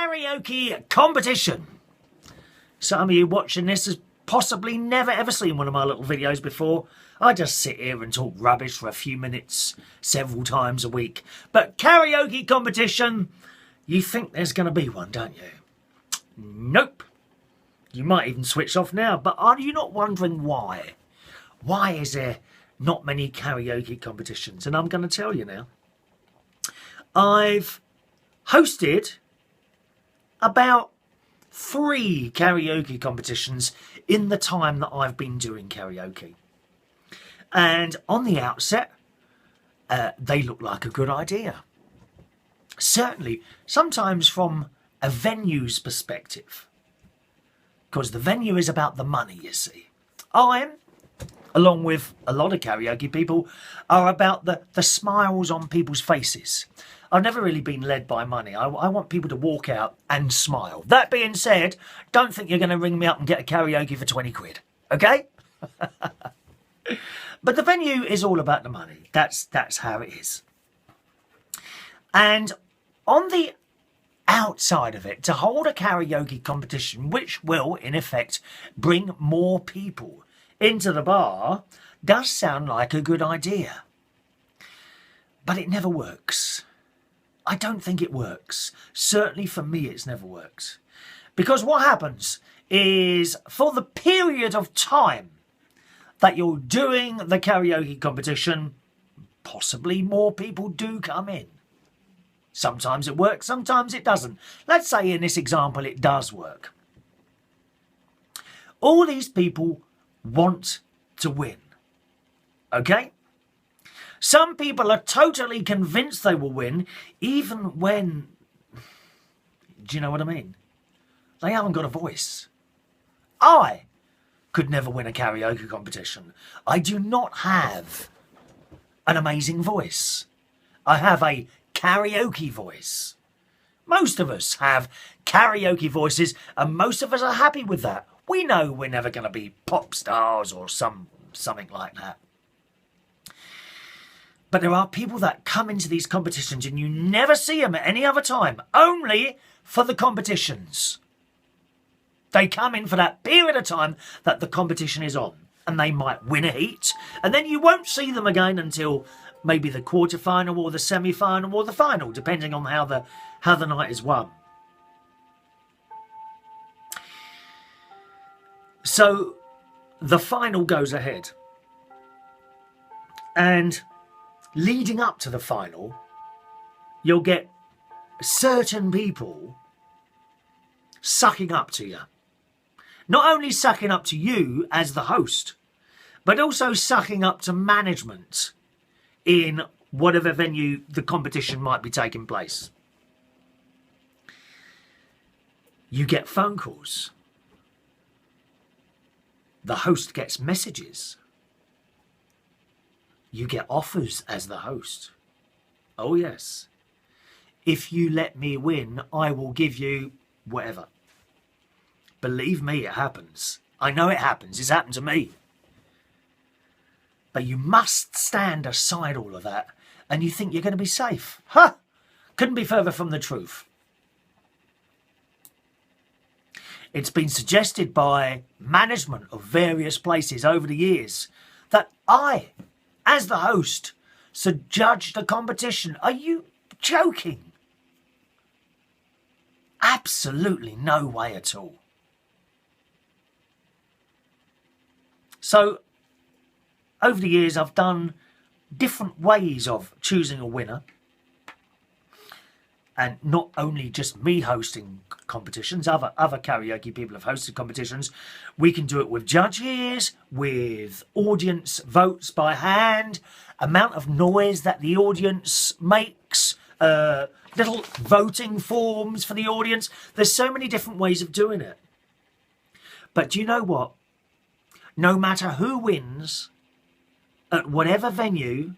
Karaoke Competition. Some of you watching this has possibly never ever seen one of my little videos before. I just sit here and talk rubbish for a few minutes several times a week. But Karaoke Competition, you think there's going to be one, don't you? Nope. You might even switch off now, but are you not wondering why? Why is there not many karaoke competitions? And I'm going to tell you now. I've hosted about 3 karaoke competitions in the time that I've been doing karaoke. And on the outset, they look like a good idea. Certainly, sometimes from a venue's perspective. Because the venue is about the money, you see. I'm, along with a lot of karaoke people, are about the smiles on people's faces. I've never really been led by money. I want people to walk out and smile. That being said, don't think you're going to ring me up and get a karaoke for 20 quid, okay? But the venue is all about the money. That's how it is. And on the outside of it, to hold a karaoke competition, which will, in effect, bring more people into the bar, does sound like a good idea. But it never works. I don't think it works. Certainly for me, it's never worked. Because what happens is, for the period of time that you're doing the karaoke competition, possibly more people do come in. Sometimes it works, sometimes it doesn't. Let's say in this example it does work. All these people want to win. Okay? Some people are totally convinced they will win, even when, do you know what I mean? They haven't got a voice. I could never win a karaoke competition. I do not have an amazing voice. I have a karaoke voice. Most of us have karaoke voices, and most of us are happy with that. We know we're never going to be pop stars or something like that. But there are people that come into these competitions and you never see them at any other time, only for the competitions. They come in for that period of time that the competition is on, and they might win a heat, and then you won't see them again until maybe the quarter-final or the semi-final or the final, depending on how the night is won. So the final goes ahead. And leading up to the final, you'll get certain people sucking up to you. Not only sucking up to you as the host, but also sucking up to management in whatever venue the competition might be taking place. You get phone calls. The host gets messages. You get offers as the host. Oh yes. If you let me win, I will give you whatever. Believe me, it happens. I know it happens. It's happened to me. But you must stand aside all of that, and you think you're going to be safe. Huh! Couldn't be further from the truth. It's been suggested by management of various places over the years that I, as the host, should judge the competition. Are you joking? Absolutely no way at all. So, over the years, I've done different ways of choosing a winner. And not only just me hosting competitions, other karaoke people have hosted competitions. We can do it with judges, with audience votes by hand, amount of noise that the audience makes, little voting forms for the audience. There's so many different ways of doing it. But do you know what? No matter who wins, at whatever venue,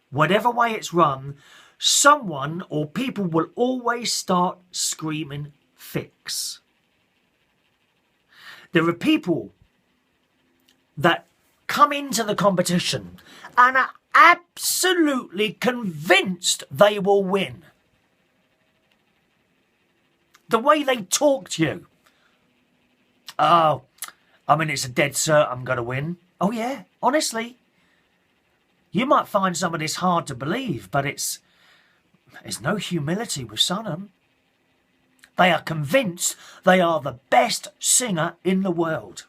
whatever way it's run, someone or people will always start screaming fix. There are people that come into the competition and are absolutely convinced they will win. The way they talk to you. Oh, I mean, it's a dead cert I'm going to win. Oh, yeah, honestly. You might find some of this hard to believe, but there's no humility with some of them. They are convinced they are the best singer in the world.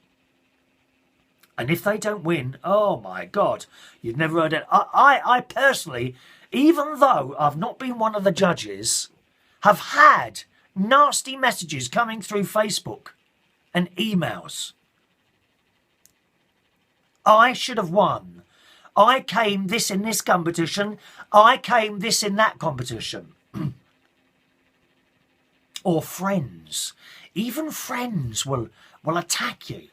And if they don't win, oh my God, you've never heard it. I personally, even though I've not been one of the judges, have had nasty messages coming through Facebook and emails. I should have won. I came this in this competition. I came this in that competition. Or friends. Even friends will attack you.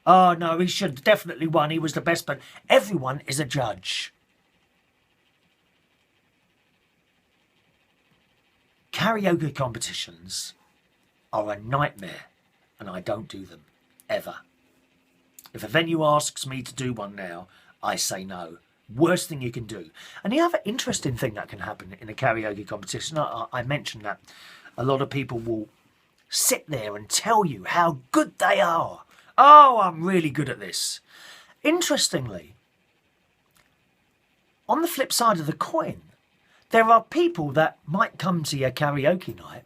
Oh, no, he should have definitely won. He was the best, but everyone is a judge. Karaoke competitions are a nightmare, and I don't do them, ever. If a venue asks me to do one now, I say no. Worst thing you can do. And the other interesting thing that can happen in a karaoke competition, I mentioned that a lot of people will sit there and tell you how good they are. Oh, I'm really good at this. Interestingly, on the flip side of the coin, there are people that might come to your karaoke night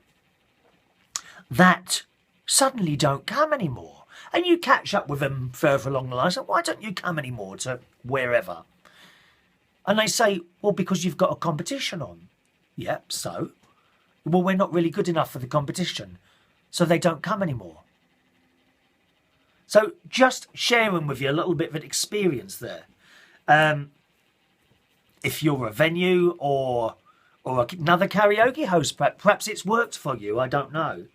that suddenly don't come anymore. And you catch up with them further along the line. So why don't you come anymore to wherever? And they say, well, because you've got a competition on. Yep, so? Well, we're not really good enough for the competition. So they don't come anymore. So just sharing with you a little bit of an experience there. If you're a venue or another karaoke host, perhaps it's worked for you, I don't know.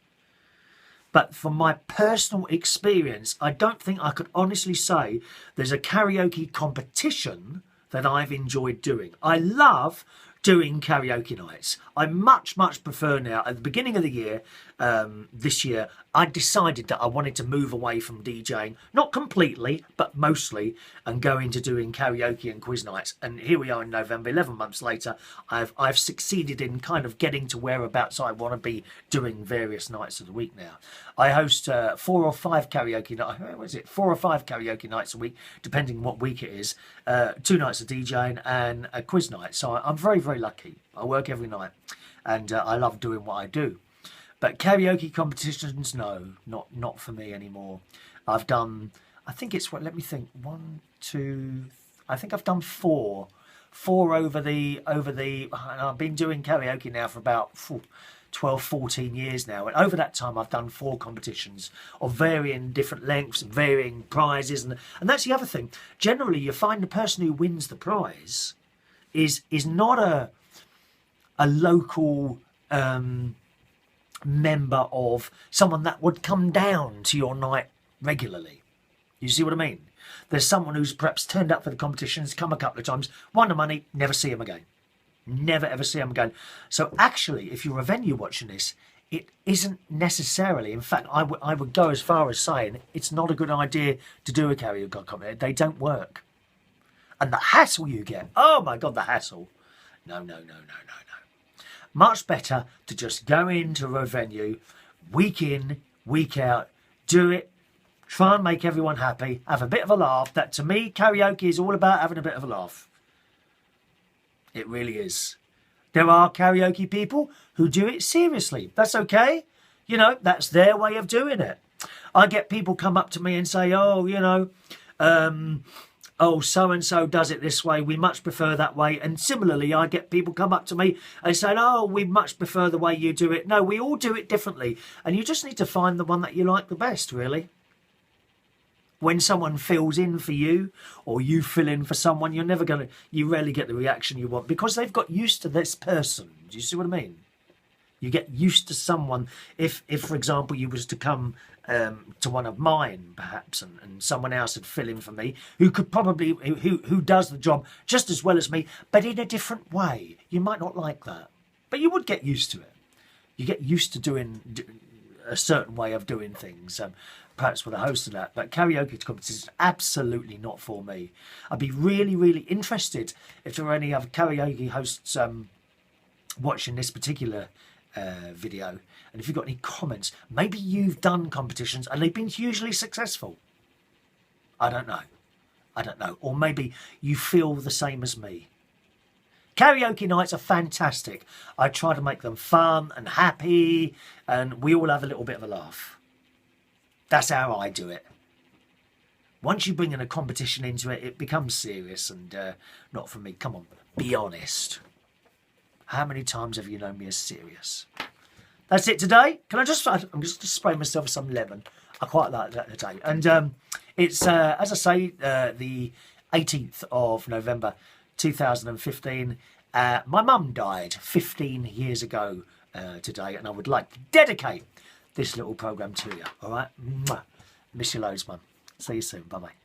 But from my personal experience, I don't think I could honestly say there's a karaoke competition that I've enjoyed doing. I love doing karaoke nights. I much prefer now. At the beginning of the year, this year, I decided that I wanted to move away from DJing, not completely, but mostly, and go into doing karaoke and quiz nights. And here we are in November, 11 months later. I've succeeded in kind of getting to whereabouts I want to be doing various nights of the week now. I host 4 or 5 karaoke nights. What is it? 4 or 5 karaoke nights a week, depending on what week it is. 2 nights of DJing and a quiz night. So I'm very lucky. I work every night, and I love doing what I do. But karaoke competitions, no, not for me anymore. I've done, I think it's what. Let me think. 1, 2. I think I've done 4 over the. I've been doing karaoke now for about 12, 14 years now, and over that time I've done 4 competitions of varying different lengths and varying prizes, and that's the other thing. Generally, you find the person who wins the prize is not a local member of someone that would come down to your night regularly. You see what I mean? There's someone who's perhaps turned up for the competitions, come a couple of times, won the money, never see him again. Never ever see him again. So actually, if you're a venue watching this, it isn't necessarily, in fact, I would go as far as saying it's not a good idea to do a karaoke competition. They don't work. And the hassle you get, oh my God, the hassle. No. Much better to just go into a venue, week in, week out, do it, try and make everyone happy, have a bit of a laugh. That, to me, karaoke is all about having a bit of a laugh. It really is. There are karaoke people who do it seriously. That's okay. You know, that's their way of doing it. I get people come up to me and say, oh, you know, so-and-so does it this way. We much prefer that way. And similarly, I get people come up to me and say, oh, we much prefer the way you do it. No, we all do it differently. And you just need to find the one that you like the best, really. When someone fills in for you or you fill in for someone, you rarely get the reaction you want because they've got used to this person. Do you see what I mean? You get used to someone. If for example, you was to come to one of mine, perhaps, and someone else would fill in for me, who could probably, who does the job just as well as me, but in a different way. You might not like that, but you would get used to it. You get used to doing a certain way of doing things, perhaps with a host of that. But karaoke competition is absolutely not for me. I'd be really interested if there were any other karaoke hosts watching this particular video. And if you've got any comments, maybe you've done competitions and they've been hugely successful. I don't know. Or maybe you feel the same as me. Karaoke nights are fantastic. I try to make them fun and happy, and we all have a little bit of a laugh. That's how I do it. Once you bring in a competition into it, it becomes serious and not for me. Come on, be honest. How many times have you known me as serious? That's it today. I'm just going to spray myself some lemon. I quite like that today. And it's, as I say, the 18th of November 2015. My mum died 15 years ago today, and I would like to dedicate this little programme to you. All right? Mwah. Miss you loads, Mum. See you soon. Bye-bye.